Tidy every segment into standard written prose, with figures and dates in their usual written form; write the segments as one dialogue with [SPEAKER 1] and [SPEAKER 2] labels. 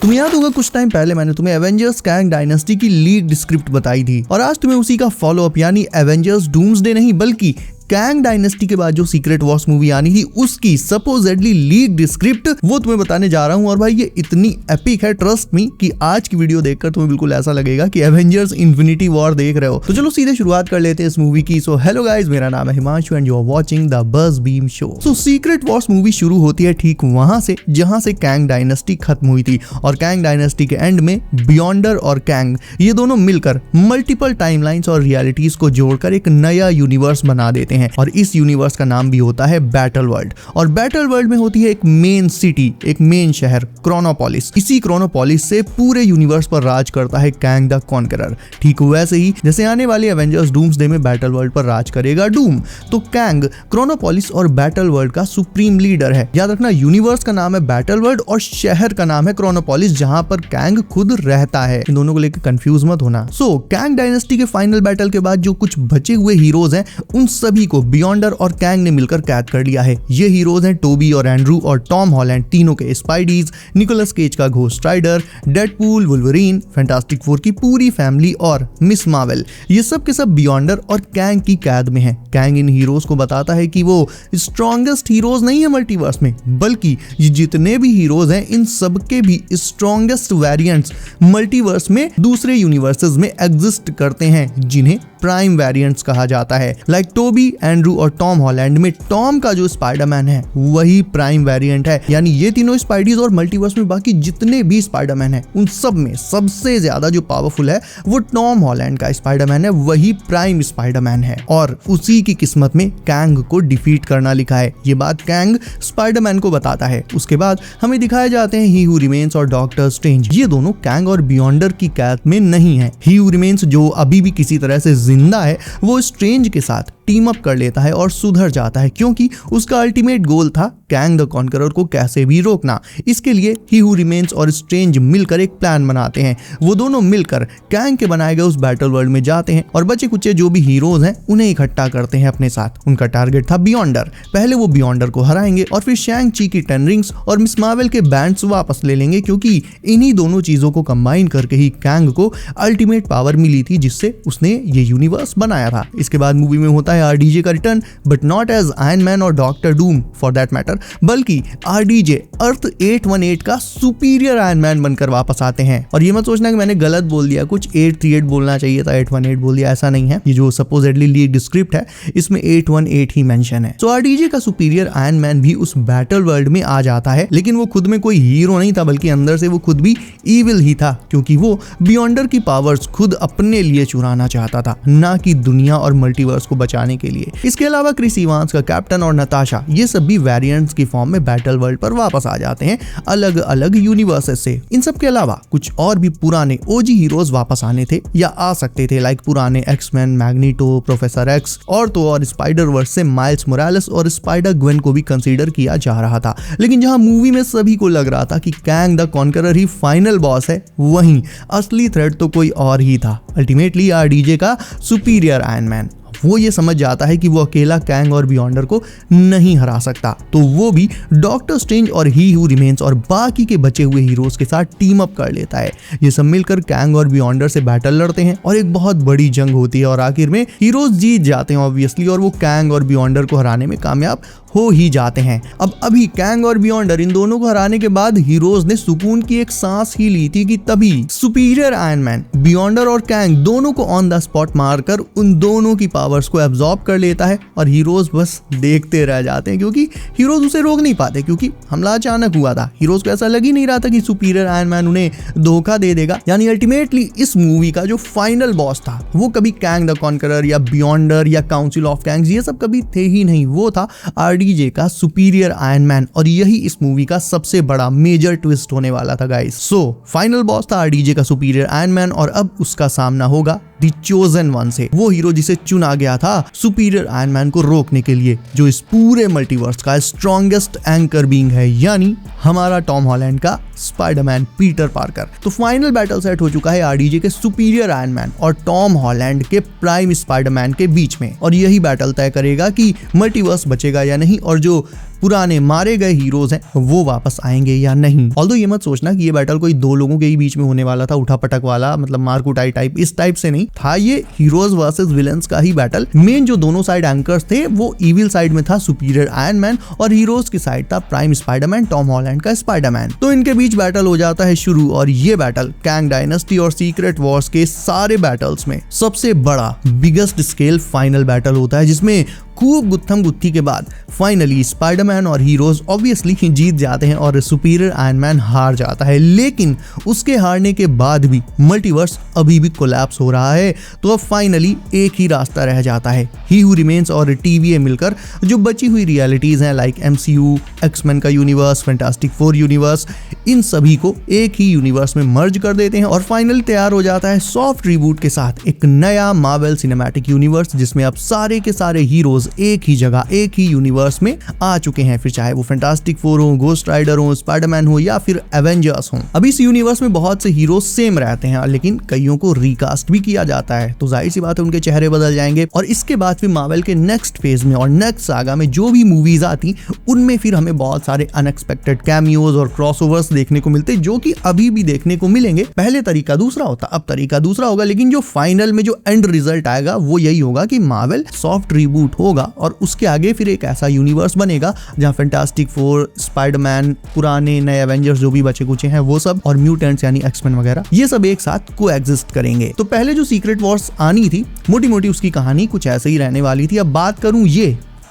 [SPEAKER 1] तुम्हें याद होगा कुछ टाइम पहले मैंने तुम्हें एवेंजर्स कैंग डायनेस्टी की लीड स्क्रिप्ट बताई थी और आज तुम्हें उसी का फॉलो अप यानी एवेंजर्स डूम्सडे नहीं बल्कि कैंग डायनेस्टी के बाद जो सीक्रेट वॉर्स मूवी आनी थी उसकी सपोजेडली लीक्ड स्क्रिप्ट वो तुम्हें बताने जा रहा हूं। और भाई ये इतनी एपिक है ट्रस्ट मी कि आज की वीडियो देखकर तुम्हें बिल्कुल ऐसा लगेगा कि एवेंजर्स इन्फिनिटी वॉर देख रहे हो। तो चलो सीधे शुरुआत कर लेते हैं इस मूवी की। सो हेलो गाइस, मेरा नाम है Himanshu and you are watching the buzz beam show. So secret wars movie शुरू होती है ठीक वहां से जहां से कैंग डायनेस्टी खत्म हुई थी और कैंग डायनेस्टी के एंड में बियॉन्डर और कैंग ये दोनों मिलकर मल्टीपल टाइमलाइंस और रियलिटीज को जोड़कर एक नया यूनिवर्स बना देते हैं और इस यूनिवर्स का नाम भी होता है बैटल वर्ल्ड। और बैटल वर्ल्ड में होती है एक मेन सिटी, एक मेन शहर क्रोनोपोलिस। इसी क्रोनोपोलिस से पूरे यूनिवर्स पर राज करता है कैंग द कॉन्करर। ठीक वैसे ही जैसे आने वाले एवेंजर्स डूम्सडे में बैटल वर्ल्ड पर राज करेगा डूम, तो कैंग क्रोनोपोलिस और बैटल वर्ल्ड का सुप्रीम लीडर है। याद रखना यूनिवर्स का नाम है बैटल वर्ल्ड और शहर का नाम है क्रोनोपोलिस जहां पर कैंग खुद रहता है। इन दोनों को लेकर कंफ्यूज मत होना। सो कैंग डायनेस्टी के फाइनल बैटल के बाद जो कुछ बचे हुए हीरोज हैं उन सभी को बियॉन्डर और कैंग ने मिलकर कैद कर लिया है। ये हीरोज हैं टोबी और एंड्रू और टॉम हॉलैंड, तीनों के स्पाइडीज, निकोलस केज का Ghost Rider, Deadpool, Wolverine, Fantastic Four की पूरी फैमिली और मिस मार्वल। ये सब के सब बियॉन्डर और कैंग की कैद में हैं। कैंग इन हीरोज को बताता है कि वो स्ट्रॉन्गेस्ट हीरोज नहीं है मल्टीवर्स में, बल्कि ये जितने भी हीरोज हैं इन सबके भी स्ट्रॉन्गेस्ट वेरिएंट्स मल्टीवर्स में दूसरे यूनिवर्सेस में एग्जिस्ट करते हैं जिन्हें प्राइम वेरिएंट्स कहा जाता है। लाइक टोबी, एंड्रू और टॉम हॉलैंड में टॉम का जो स्पाइडरमैन है वही प्राइम वेरिएंट है। यानी ये तीनों स्पाइडीज और मल्टीवर्स में बाकी जितने भी स्पाइडरमैन हैं उन सब में सबसे ज्यादा जो पावरफुल है वो टॉम हॉलैंड का स्पाइडरमैन है, वही प्राइम स्पाइडरमैन है और उसी की किस्मत में कैंग को डिफीट करना लिखा है। ये बात कैंग स्पाइडरमैन को बताता है। उसके बाद हमें दिखाए जाते हैं ही हू रिमेन्स और डॉक्टर स्ट्रेंज। ये दोनों कैंग और बियॉन्डर की कैद में नहीं है। ही हू रिमेन्स जो अभी भी किसी तरह से जिंदा है वो स्ट्रेंज के साथ टीम अप कर लेता है और सुधर जाता है क्योंकि उसका अल्टीमेट गोल था कैंग द कॉन्करर को कैसे भी रोकना। इसके लिए ही हू रिमेन्स और स्ट्रेंज मिलकर एक प्लान बनाते हैं। वो दोनों मिलकर कैंग के बनाए गए उस बैटल वर्ल्ड में जाते हैं और बचे कुचे जो भी हीरोज हैं उन्हें इकट्ठा करते हैं अपने साथ। उनका टारगेट था बियॉन्डर। पहले वो बियॉन्डर को हराएंगे और फिर शैंग ची की 10 रिंग्स और मिस मार्वल के बैंड्स वापस ले लेंगे क्योंकि इन्हीं दोनों चीजों को कंबाइन करके ही कैंग को अल्टीमेट पावर मिली थी जिससे उसने ये यूनिवर्स बनाया था। इसके बाद मूवी में होता है आरडीजे का return, but not as Iron Man और doctor Doom for that matter, बल्कि आरडीजे अर्थ 818 का सुपीरियर आयरन मैन बनकर वापस आते हैं। और ये मत सोचना कि मैंने गलत बोल दिया, कुछ 838 बोलना चाहिए था, 818 बोल दिया, ऐसा नहीं है। ये जो सपोजेडली लीक्ड स्क्रिप्ट है इसमें 818 ही मेंशन है। सो आरडीजे का सुपीरियर आयरन मैन भी उस बैटल वर्ल्ड में आ जाता है, लेकिन वो खुद में कोई हीरो नहीं था बल्कि अंदर से वो खुद भी इविल ही था क्योंकि वो बियॉन्डर की पावर्स खुद अपने लिए चुराना चाहता था, ना कि दुनिया और मल्टीवर्स को बचाने के लिए। इसके अलावा क्रिस इवांस का कैप्टन और नताशा ये सब भी वेरिएंट्स की फॉर्म में बैटल वर्ल्ड पर वापस आ जाते हैं अलग अलग यूनिवर्सेस से। इन सब के अलावा कुछ और भी पुराने ओजी हीरोज वापस आने थे या आ सकते थे, लाइक पुराने एक्समैन, मैग्नीटो, प्रोफेसर एक्स और तो और स्पाइडर वर्स से माइल्स मोरालेस और स्पाइडर ग्वेन को भी कंसीडर किया जा रहा था। लेकिन जहां मूवी में सभी को लग रहा था कि Kang the conqueror he final boss है, वहीं असली थ्रेट तो कोई और ही था। अल्टीमेटली आरडीजे का सुपीरियर आयरन मैन। वो ये समझ जाता है कि वो अकेला कैंग और बियॉन्डर को नहीं हरा सकता, तो वो भी डॉक्टर स्ट्रेंज और ही हू रिमेन्स और बाकी के बचे हुए हीरोज के साथ टीम अप कर लेता है। ये सब मिलकर कैंग और बियॉन्डर से बैटल लड़ते हैं और एक बहुत बड़ी जंग होती है और आखिर में हीरोज जीत जाते हैं ऑब्वियसली और वो कैंग और बियॉन्डर को हराने में कामयाब हो ही जाते हैं। अब अभी कैंग और बियॉन्डर इन दोनों को हराने के बाद हीरोज ने सुकून की एक सांस ही ली थी कि तभी सुपीरियर आयरन मैन बियॉन्डर और कैंग दोनों को ऑन द स्पॉट मारकर उन दोनों की पावर्स को एब्जॉर्ब कर लेता है और हीरोज बस देखते रह जाते हैं क्योंकि हीरोज उसे रोक नहीं पाते क्योंकि हमला अचानक हुआ था। हीरोज को ऐसा लग ही नहीं रहा था कि सुपीरियर आयरन मैन उन्हें धोखा दे देगा। यानी अल्टीमेटली इस मूवी का जो फाइनल बॉस था वो कभी कैंग द कॉन्करर या बियॉन्डर या काउंसिल ऑफ कैंग्स ये सब कभी थे ही नहीं, वो था आरडीजे का सुपीरियर आयरन मैन। और यही इस मूवी का सबसे बड़ा मेजर ट्विस्ट होने वाला था गाइस। सो फाइनल बॉस था आरडीजे का सुपीरियर आयरन मैन और अब उसका सामना होगा द चोजन वन से, वो हीरो जिसे चुना गया था सुपीरियर आयरन मैन को रोकने के लिए, जो इस पूरे मल्टीवर्स का स्ट्रॉन्गेस्ट एंकर बीइंग है, यानी हमारा टॉम हॉलैंड का स्पाइडरमैन पीटर पार्कर। तो फाइनल बैटल सेट हो चुका है आरडीजे के सुपीरियर आयरन मैन और टॉम हॉलैंड के प्राइम स्पाइडरमैन के बीच में, और यही बैटल तय करेगा कि मल्टीवर्स बचेगा या नहीं और जो पुराने मारे गए हीरोज हैं वो वापस आएंगे या नहीं। ऑल्दो ये मत सोचना कि ये बैटल कोई दो लोगों के ही बीच में होने वाला था, उठा पटक वाला, मतलब मारकुटाई टाइप, इस टाइप से नहीं था। ये हीरोज वर्सेस विलन्स का ही बैटल। मेन जो दोनों साइड एंकर्स थे वो इविल साइड में था सुपीरियर आयरन मैन और हीरोज की साइड था प्राइम स्पाइडरमैन, टॉम हॉलैंड का स्पाइडरमैन। तो इनके बीच बैटल हो जाता है शुरू और ये बैटल कैंग डायनेस्टी और सीक्रेट वॉर्स के सारे बैटल्स में सबसे बड़ा बिगेस्ट स्केल फाइनल बैटल होता है, जिसमें खूब गुत्थम गुत्थी के बाद फाइनली स्पाइडरमैन और हीरोज ऑब्वियसली जीत जाते हैं और सुपीरियर आयरन मैन हार जाता है। लेकिन उसके हारने के बाद भी मल्टीवर्स अभी भी कोलैप्स हो रहा है। तो अब फाइनली एक ही रास्ता रह जाता है, ही हू रिमेन्स और TVA मिलकर जो बची हुई रियलिटीज हैं लाइक MCU, एक्समैन का यूनिवर्स, फैंटास्टिक फोर यूनिवर्स, इन सभी को एक ही यूनिवर्स में मर्ज कर देते हैं और फाइनली तैयार हो जाता है सॉफ्ट रिबूट के साथ एक नया मार्वल सिनेमैटिक यूनिवर्स, जिसमें अब सारे के सारे हीरोज एक ही जगह एक ही यूनिवर्स में आ चुके हैं। फिर चाहे वो फैंटास्टिक फोर हो, घोस्ट राइडर हो, स्पाइडरमैन हो या फिर एवेंजर्स हो। अभी इस यूनिवर्स में बहुत से हीरो सेम रहते हैं लेकिन कईयों को रिकास्ट भी किया जाता है, तो जाहिर सी बात है उनके चेहरे बदल जाएंगे। और इसके बाद फिर मार्वल के नेक्स्ट फेज में और नेक्स्ट सागा में जो भी मूवीज आती उनमें फिर हमें बहुत सारे अनएक्सपेक्टेड कैमियोज और क्रॉसओवर्स देखने को मिलते, जो कि अभी भी देखने को मिलेंगे। पहले तरीका दूसरा होता, अब तरीका दूसरा होगा, लेकिन जो फाइनल में जो एंड रिजल्ट आएगा वो यही होगा कि मार्वल सॉफ्ट रिबूट होगा और उसके आगे फिर एक ऐसा यूनिवर्स बनेगा जहां फैंटास्टिक फोर, स्पाइडरमैन, पुराने नए एवेंजर्स जो भी बचे कुचे हैं वो सब और म्यूटेंट्स यानी एक्समैन वगैरह, ये सब एक साथ कोएग्जिस्ट करेंगे। तो पहले जो सीक्रेट वॉर्स आनी थी मोटी मोटी उसकी कहानी कुछ ऐसे ही रहने वाली थी। अब बात करूं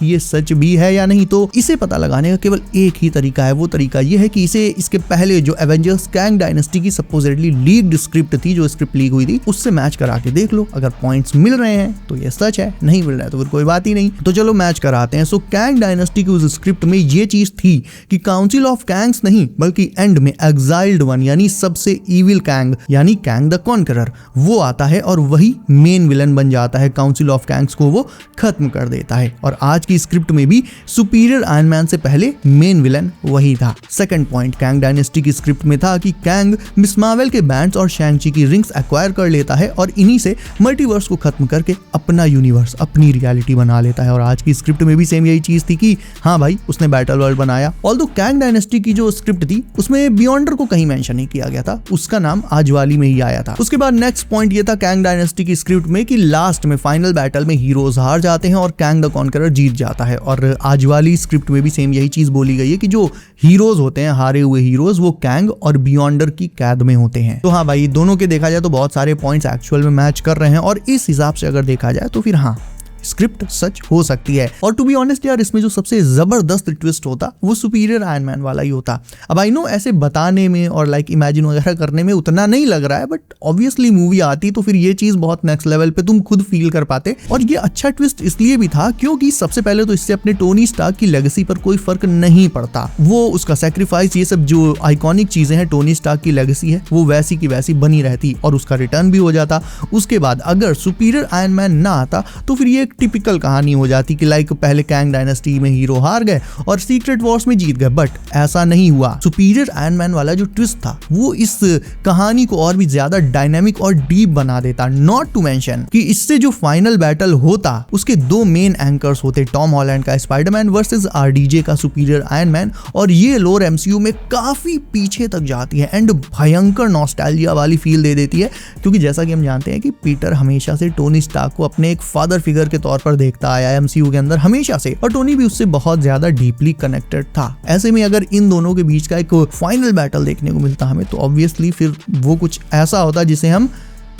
[SPEAKER 1] ये सच भी है या नहीं, तो इसे पता लगाने का केवल एक ही तरीका है। वो तरीका ये है कि इसे इसके पहले जो एवेंजर्स कैंग डायनेस्टी की सपोजिटली लीक्ड स्क्रिप्ट थी, जो स्क्रिप्ट लीक हुई थी, उससे मैच करा के देख लो। अगर पॉइंट्स मिल रहे हैं तो ये सच है, नहीं मिल रहा है तो फिर कोई बात ही नहीं। तो चलो मैच कराते हैं। सो कैंग डायनेस्टी की उस स्क्रिप्ट में ये चीज थी कि काउंसिल ऑफ कैंग्स नहीं बल्कि एंड में एग्जाइल्ड वन यानी सबसे इविल कैंग यानी कैंग द कॉन्करर वो आता है और वही मेन विलन बन जाता है। काउंसिल ऑफ कैंग्स को वो खत्म कर देता है और आज की स्क्रिप्ट में भी सुपीरियर आयरन मैन से पहले मेन विलन वही था। सेकंड पॉइंट कैंग डायनेस्टी की स्क्रिप्ट में था कि कैंग मिस मार्वल के बैंड्स और शैंग-ची की रिंग्स एक्वायर कर लेता है और इन्हीं से मल्टीवर्स को खत्म करके अपना यूनिवर्स, अपनी रियलिटी बना लेता है। और आज की स्क्रिप्ट में भी सेम यही चीज थी कि हाँ भाई उसने बैटल वर्ल्ड बनाया। ऑल्दो कैंग डायनेस्टी की जो स्क्रिप्ट थी उसमें बियॉन्डर को कहीं मेंशन नहीं किया गया था, उसका नाम आज वाली में ही आया था। उसके बाद नेक्स्ट पॉइंट ये था कैंग डायनेस्टी की स्क्रिप्ट में कि लास्ट में फाइनल बैटल में हीरोज हार जाते हैं और कैंग द कॉन्करर जीत जाता है। और आज वाली स्क्रिप्ट में भी सेम यही चीज बोली गई है कि जो हीरोज होते हैं, हारे हुए हीरोज, वो कैंग और बियॉन्डर की कैद में होते हैं। तो हाँ भाई दोनों के देखा जाए तो बहुत सारे पॉइंट्स एक्चुअल में मैच कर रहे हैं और इस हिसाब से अगर देखा जाए तो फिर हाँ स्क्रिप्ट सच हो सकती है। और टू बी ऑनेस्ट यार इसमें जो सबसे जबरदस्त ट्विस्ट होता वो सुपीरियर आयरन मैन वाला ही होता। अब आई नो ऐसे बताने में और लाइक इमेजिन वगैरह करने में उतना नहीं लग रहा है, बट ऑब्वियसली मूवी आती तो फिर ये चीज बहुत नेक्स्ट लेवल पे तुम खुद फील कर पाते। और ये अच्छा ट्विस्ट इसलिए भी था क्योंकि सबसे पहले तो इससे अपने टोनी स्टार्क की लेगेसी पर कोई फर्क नहीं पड़ता। वो उसका सैक्रिफाइस, ये सब जो आइकॉनिक चीजें हैं टोनी स्टार्क की लेगेसी है वो वैसी की वैसी बनी रहती और उसका रिटर्न भी हो जाता। उसके बाद अगर सुपीरियर आयरन मैन ना आता तो फिर ये एक टिपिकल कहानी हो जाती कि लाइक पहले कैंग डायनेस्टी में हीरो हार गए और सीक्रेट वॉर्स में जीत गए, बट ऐसा नहीं हुआ। सुपीरियर आयरन मैन वाला जो ट्विस्ट था वो इस कहानी को और भी ज्यादा डायनामिक और डीप बना देता। नॉट टू मेंशन कि इससे जो फाइनल बैटल होता उसके दो मेन एंकर्स होते, टॉम हॉलैंड का स्पाइडरमैन वर्सेस RDJ का सुपीरियर आयरन मैन। और ये लोर MCU में काफी पीछे तक जाती है एंड भयंकर नॉस्टैल्जिया वाली फील दे देती है, क्योंकि जैसा कि हम जानते हैं कि पीटर हमेशा से टोनी स्टार्क को अपने एक फादर फिगर के तौर पर देखता आया MCU के अंदर हमेशा से, और टोनी भी उससे बहुत ज्यादा डीपली कनेक्टेड था। ऐसे में अगर इन दोनों के बीच का एक फाइनल बैटल देखने को मिलता हमें तो ऑब्वियसली फिर वो कुछ ऐसा होता जिसे हम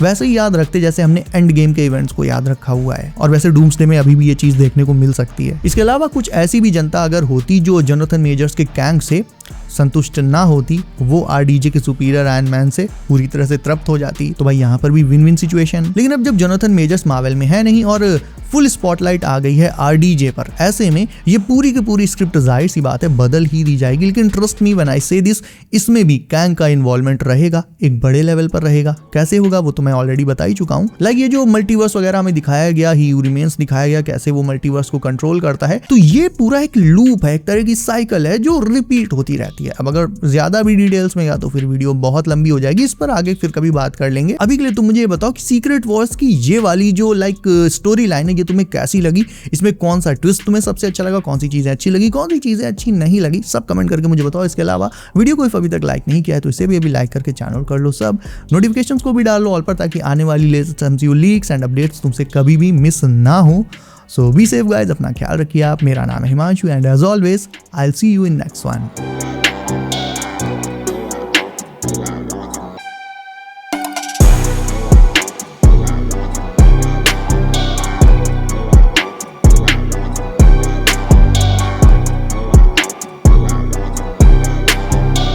[SPEAKER 1] वैसे ही याद रखते जैसे हमने एंड गेम के इवेंट्स को याद रखा हुआ है। और वैसे डूम्सडे में अभी भी ये चीज देखने को मिल सकती है। इसके अलावा कुछ ऐसी भी जनता अगर होती जो जोनाथन मेजर्स के कैंग से संतुष्ट ना होती, वो RDJ के सुपीरियर आयरन मैन से पूरी तरह से तृप्त हो जाती, तो भाई यहाँ पर भी विन विन सिचुएशन। लेकिन अब जब जोनाथन मेजर्स मार्वल में है नहीं और फुल स्पॉटलाइट आ गई है RDJ पर, ऐसे में ये पूरी की पूरी स्क्रिप्ट जाहिर सी बात है बदल ही दी जाएगी। लेकिन ट्रस्ट मी व्हेन आई से दिस, इसमें भी कैंग का इन्वॉल्वमेंट रहेगा, एक बड़े लेवल पर रहेगा। कैसे होगा वो तो मैं ऑलरेडी बता ही चुका हूँ। लाइक ये जो मल्टीवर्स वगैरह हमें दिखाया गया, ही हू रिमेन्स दिखाया गया, कैसे वो मल्टीवर्स को कंट्रोल करता है, तो ये पूरा एक लूप है, एक तरह की साइकिल है जो रिपीट होती रहती है। है। अब अगर ज्यादा भी डिटेल्स में गया तो फिर वीडियो बहुत लंबी हो जाएगी, इस पर आगे फिर कभी बात कर लेंगे। अभी के लिए तुम मुझे ये बताओ कि सीक्रेट वॉर्स की ये वाली जो लाइक स्टोरी लाइन है ये तुम्हें कैसी लगी, इसमें कौन सा ट्विस्ट तुम्हें सबसे अच्छा लगा, कौन सी चीजें अच्छी लगी, कौन सी चीजें अच्छी नहीं लगी, सब कमेंट करके मुझे बताओ। इसके अलावा वीडियो को अभी तक लाइक नहीं किया है तो इसे भी अभी लाइक करके चैनल कर लो, सब नोटिफिकेशंस को भी डाल लो ऑल पर, ताकि आने वाली latest MCU leaks and updates तुमसे कभी भी मिस ना हो। सो बी सेफ गाइस, अपना ख्याल रखिए आप। मेरा नाम है Himanshu and as always I will see you in next one.